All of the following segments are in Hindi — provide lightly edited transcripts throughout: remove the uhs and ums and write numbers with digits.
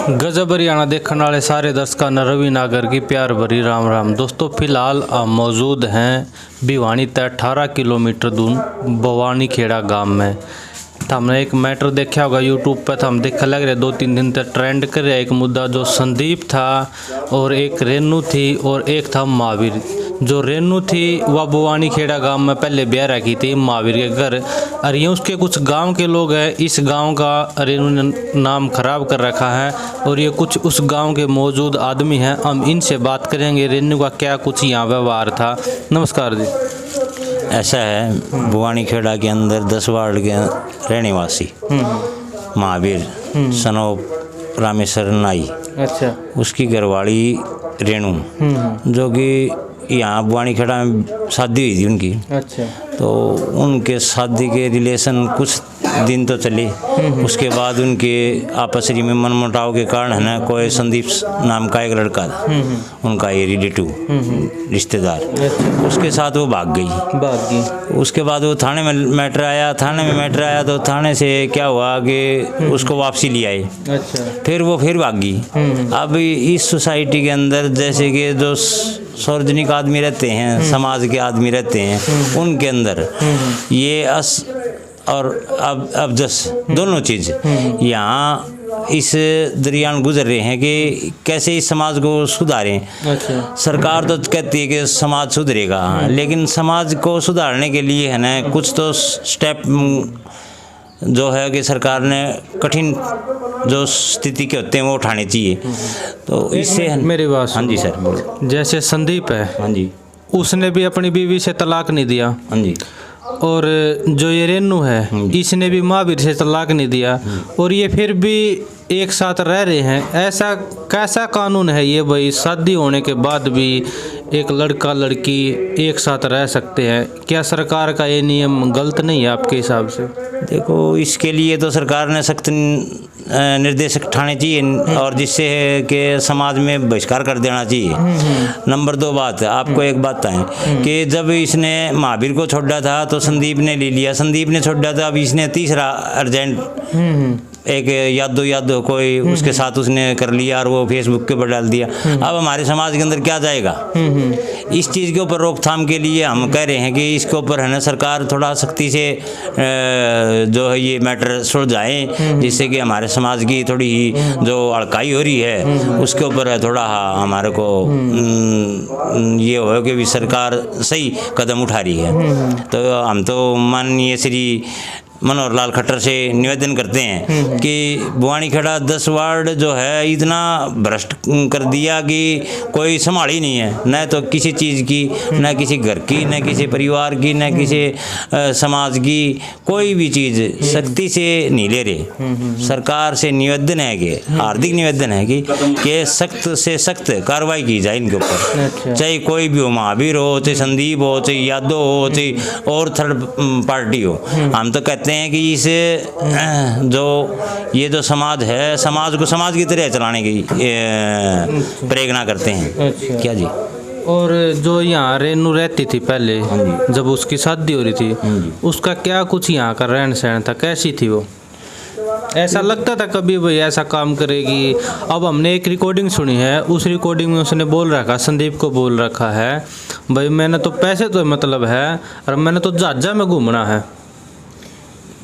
गजब हरियाणा देखने वाले सारे दर्शकों ने रवि नागर की प्यार भरी राम राम। दोस्तों फिलहाल हम मौजूद हैं भिवानी से 18 किलोमीटर दूर भवानी खेड़ा गांव में। तो हमने एक मैटर देखा होगा यूट्यूब पर, तो हम देखने लग रहे 2-3 दिन तक ट्रेंड कर रहा एक मुद्दा जो संदीप था और एक रेनू थी और एक था महावीर। जो रेनू थी वह भवानी खेड़ा गांव में पहले ब्याह रखी थी महावीर के घर, और ये उसके कुछ गांव के लोग हैं। इस गांव का रेनू ने नाम खराब कर रखा है और ये कुछ उस गांव के मौजूद आदमी हैं। हम इनसे बात करेंगे रेनू का क्या कुछ यहाँ व्यवहार था। नमस्कार जी। ऐसा है, भवानी खेड़ा के अंदर 10 वार्ड के रहने वासी महावीर सनोप रामेश्वर नाई, अच्छा, उसकी घरवाली रेनू जो कि यहाँ भवानी खेड़ा में शादी हुई थी उनकी। अच्छा, तो उनके शादी के रिलेशन कुछ दिन तो चले, उसके बाद उनके आपस में मनमुटाव के कारण है ना, कोई संदीप नाम का एक लड़का था उनका, ये रिलेटिव रिश्तेदार, उसके साथ वो भाग गई। उसके बाद वो थाने में मैटर आया तो थाने से क्या हुआ कि उसको वापसी ले आए। अच्छा, फिर वो फिर भाग गई। अब इस सोसाइटी के अंदर जैसे कि जो सार्वजनिक आदमी रहते हैं, समाज के आदमी रहते हैं, उनके अंदर ये और अब जस दोनों चीज़ यहाँ इस दरियान गुजर रहे हैं कि कैसे इस समाज को सुधारें। अच्छा, सरकार तो कहती है कि समाज सुधरेगा, लेकिन समाज को सुधारने के लिए है ना कुछ तो स्टेप जो है कि सरकार ने कठिन जो स्थिति के होते हैं वो उठाने चाहिए। तो इससे मेरी बात, हाँ जी सर बोलो। जैसे संदीप है, हाँ जी, उसने भी अपनी बीवी से तलाक नहीं दिया। हाँ जी, और जो ये रेनू है इसने भी महावीर से तलाक नहीं दिया, और ये फिर भी एक साथ रह रहे हैं। ऐसा कैसा कानून है ये भाई, शादी होने के बाद भी एक लड़का लड़की एक साथ रह सकते हैं? क्या सरकार का ये नियम गलत नहीं है आपके हिसाब से? देखो, इसके लिए तो सरकार ने सख्त निर्देश उठाने चाहिए और जिससे कि समाज में बहिष्कार कर देना चाहिए। नंबर 2 बात, आपको एक बात बताएं कि जब इसने महावीर को छोड़ा था तो संदीप ने ले लिया, संदीप ने छोड़ा था, अब इसने तीसरा अर्जेंट एक यादो कोई उसके साथ उसने कर लिया और वो फेसबुक के ऊपर डाल दिया। अब हमारे समाज के अंदर क्या जाएगा? इस चीज़ के ऊपर रोकथाम के लिए हम कह रहे हैं कि इसके ऊपर है ना सरकार थोड़ा सख्ती से जो है ये मैटर सुलझाएं, जिससे कि हमारे समाज की थोड़ी जो अड़काई हो रही है उसके ऊपर थोड़ा हमारे को ये हो कि भी सरकार सही कदम उठा रही है। तो हम तो माननीय श्री मनोहर लाल खट्टर से निवेदन करते हैं कि भवानी खेड़ा 10 वार्ड जो है इतना भ्रष्ट कर दिया कि कोई संभाल ही नहीं है, न तो किसी चीज़ की, न किसी घर की, न किसी परिवार की, न किसी समाज की, कोई भी चीज़ सख्ती से नहीं ले रहे। सरकार से निवेदन है कि हार्दिक निवेदन है कि सख्त से सख्त कार्रवाई की जाए इनके ऊपर, चाहे कोई भी हो, महावीर हो, चाहे संदीप हो, चाहे यादव हो, चाहे और थर्ड पार्टी हो। हम तो कहते हैं कि इसे जो ये जो समाज है, समाज को समाज की तरह चलाने की प्रेरणा करते हैं। अच्छा, क्या जी। और जो यहाँ रेनू रहती थी पहले जब उसकी शादी हो रही थी, उसका क्या कुछ यहाँ का रहन सहन था, कैसी थी वो? ऐसा लगता था कभी भाई ऐसा काम करेगी? अब हमने एक रिकॉर्डिंग सुनी है, उस रिकॉर्डिंग में उसने बोल रखा, संदीप को बोल रखा है भाई मैंने तो पैसे तो मतलब है और मैंने तो जहाजा में घूमना है।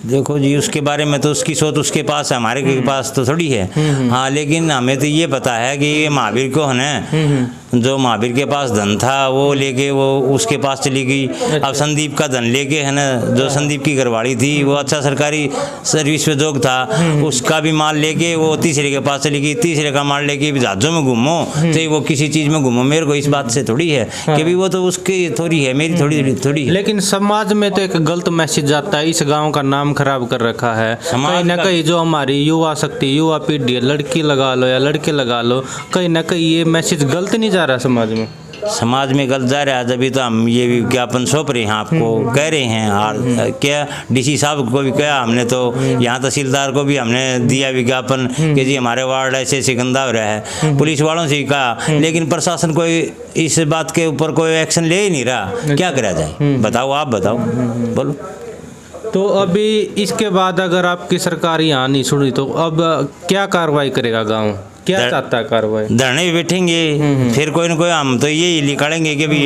देखो जी, उसके बारे में तो उसकी सोच उसके पास है, हमारे के पास तो थोड़ी है। हाँ, लेकिन हमें तो ये पता है कि ये महावीर को है ना, जो महावीर के पास धन था वो लेके वो उसके पास चली गई। अब संदीप का धन लेके है ना, जो संदीप की घरवाली थी वो अच्छा सरकारी सर्विस में जोग था, उसका भी माल लेके वो तीसरे के पास चली गई। तीसरे का माल लेके जहाजों में घूमो, चाहे वो किसी चीज़ में घूमो, मेरे को इस बात से थोड़ी है कि भी वो तो उसकी थोड़ी है, मेरी थोड़ी है। लेकिन समाज में तो एक गलत मैसेज जाता है, इस गाँव का नाम खराब कर रखा है कहीं ना कहीं। जो हमारी युवा शक्ति, युवा पीढ़ी है, लड़की लगा लो या लड़के लगा लो, कहीं ना कहीं ये मैसेज गलत नहीं जा रहा समाज में? समाज में गलत जा रहा है, जब तो हम ये विज्ञापन सौंप रहे हैं, आपको कह रहे हैं। और क्या डीसी साहब को भी कहा हमने, तो यहाँ तहसीलदार को भी हमने दिया विज्ञापन कि जी हमारे वार्ड ऐसे गंदा हो रहा है। पुलिस वालों से भी कहा, लेकिन प्रशासन कोई इस बात के ऊपर कोई एक्शन ले ही नहीं रहा। क्या करा जाए बताओ, आप बताओ, बोलो। तो अभी इसके बाद अगर आपकी सरकार यहाँ नहीं सुनी तो अब क्या कार्रवाई करेगा गांव, क्या दर- चाहता है कार्रवाई? धरने पे बैठेंगे, फिर कोई ना कोई, हम तो यही निकालेंगे कि भी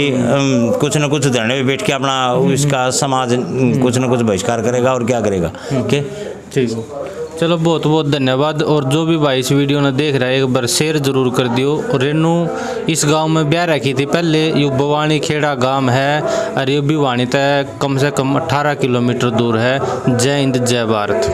कुछ ना कुछ धरने पे बैठ के अपना इसका समाज कुछ ना कुछ बहिष्कार करेगा और क्या करेगा। ओके, ठीक है, चलो बहुत बहुत धन्यवाद। और जो भी भाई इस वीडियो ने देख रहा है एक बार शेयर जरूर कर दियो। रेनू इस गांव में ब्याह रखी थी पहले, ये भिवानी खेड़ा गांव है और ये भिवानी तक कम से कम 18 किलोमीटर दूर है। जय हिंद जय भारत।